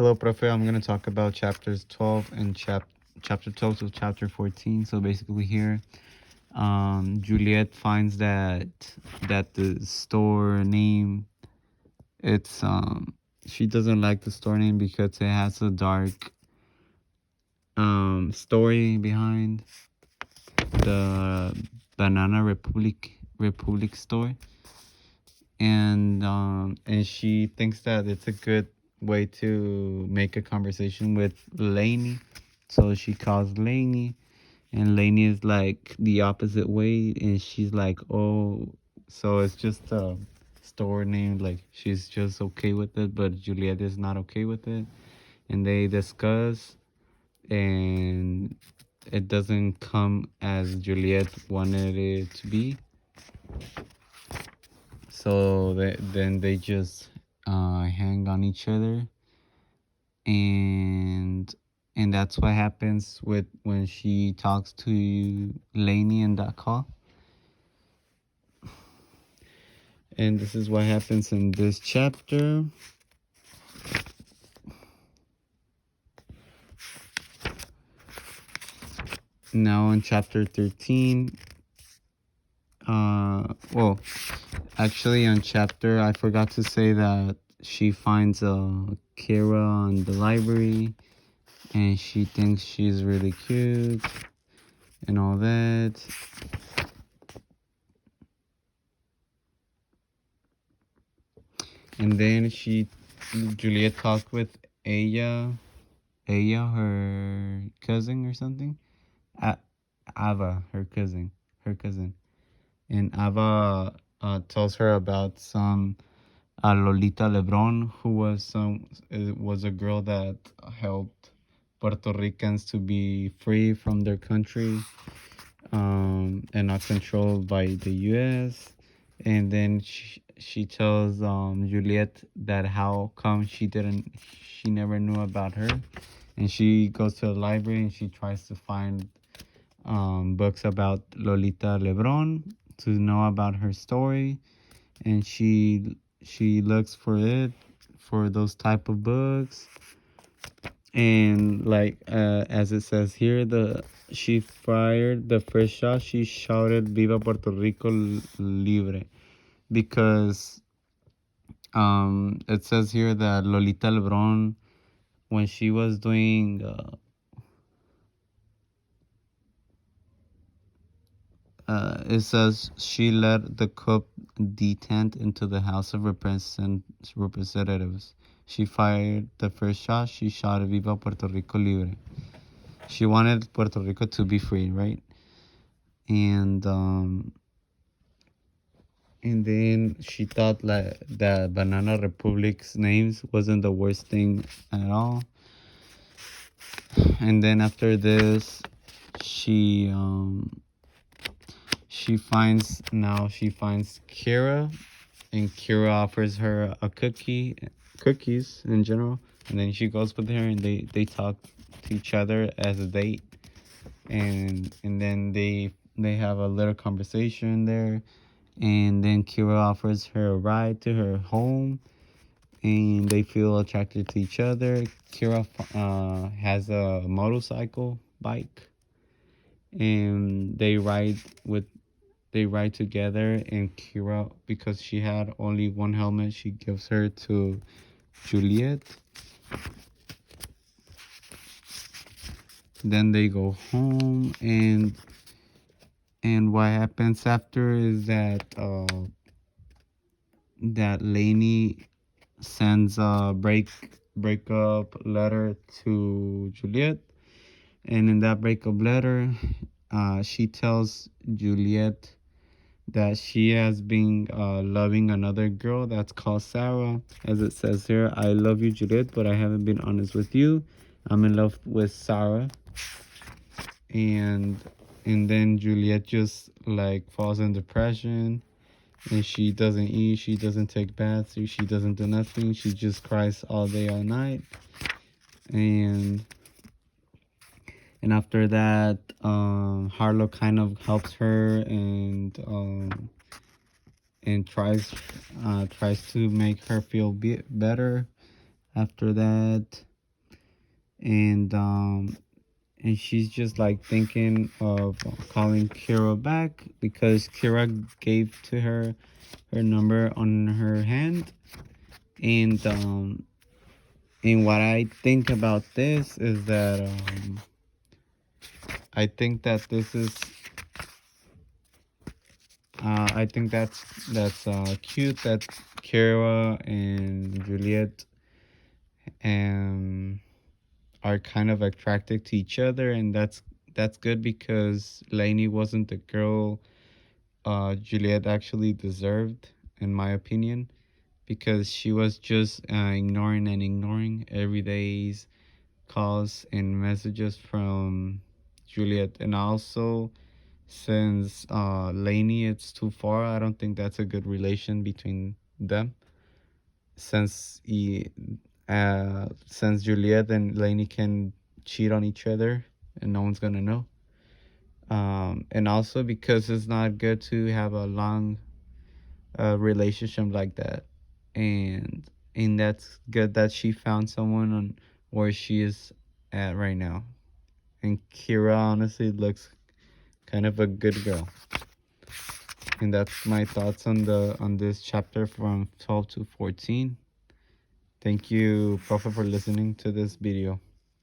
Hello, Profe. I'm going to talk about chapters 12 and chapter 12 to chapter 14. So basically here, Juliet finds that the store name, it's she doesn't like the store name because it has a dark story behind the Banana Republic store, and she thinks that it's a good way to make a conversation with Lainey. So she calls Lainey, and Lainey is like the opposite way, and she's like, oh, so it's just a store name. Like she's just okay with it, but Juliet is not okay with it, and they discuss, and it doesn't come as Juliet wanted it to be. So then they just hang on each other, and that's what happens with when she talks to Lainey in that call. And this is what happens in this chapter. Now in chapter 13, well, actually on chapter, I forgot to say that she finds Kira in the library, and she thinks she's really cute and all that. And then Juliet talked with Aya, her cousin or something. Ava, her cousin. And Ava tells her about some Lolita Lebron, who was a girl that helped Puerto Ricans to be free from their country, and not controlled by the U.S. And then she tells Juliet that how come she never knew about her, and she goes to the library and she tries to find books about Lolita Lebron to know about her story, and she looks for those type of books, and like as it says here, she fired the first shot. She shouted "Viva Puerto Rico Libre," because it says here that Lolita Lebron, when she was doing it says she led the coup detente into the House of Representatives. She fired the first shot. She shouted "Viva Puerto Rico Libre." She wanted Puerto Rico to be free, right? And then she thought like that Banana Republic's names wasn't the worst thing at all. And then after this, she she finds Kira, and Kira offers her cookies in general, and then she goes with her, and they talk to each other as a date, and then they have a little conversation there, and then Kira offers her a ride to her home, and they feel attracted to each other. Kira has a motorcycle bike, and they ride together, and Kira, because she had only one helmet, she gives her to Juliet. Then they go home, and what happens after is that Lainey sends a breakup letter to Juliet, and in that breakup letter, she tells Juliet that she has been loving another girl that's called Sarah. As it says here, I love you, Juliet, but I haven't been honest with you. I'm in love with Sarah. And then Juliet just like falls in depression, and she doesn't eat, she doesn't take baths, she doesn't do nothing. She just cries all day, all night. And after that, Harlow kind of helps her, and tries to make her feel better after that. and she's just like thinking of calling Kira back because Kira gave to her number on her hand. And what I think about this is that I think that this is I think that's cute that Kira and Juliet um are kind of attracted to each other, and that's good because Lainey wasn't the girl Juliet actually deserved, in my opinion, because she was just ignoring and ignoring every day's calls and messages from Juliet. And also, since Lainey it's too far, I don't think that's a good relation between them. Since Juliet and Lainey can cheat on each other and no one's gonna know. And also because it's not good to have a long relationship like that. And that's good that she found someone on where she is at right now. And Kira honestly looks kind of a good girl. And that's my thoughts on this chapter from 12 to 14. Thank you, Prophet, for listening to this video.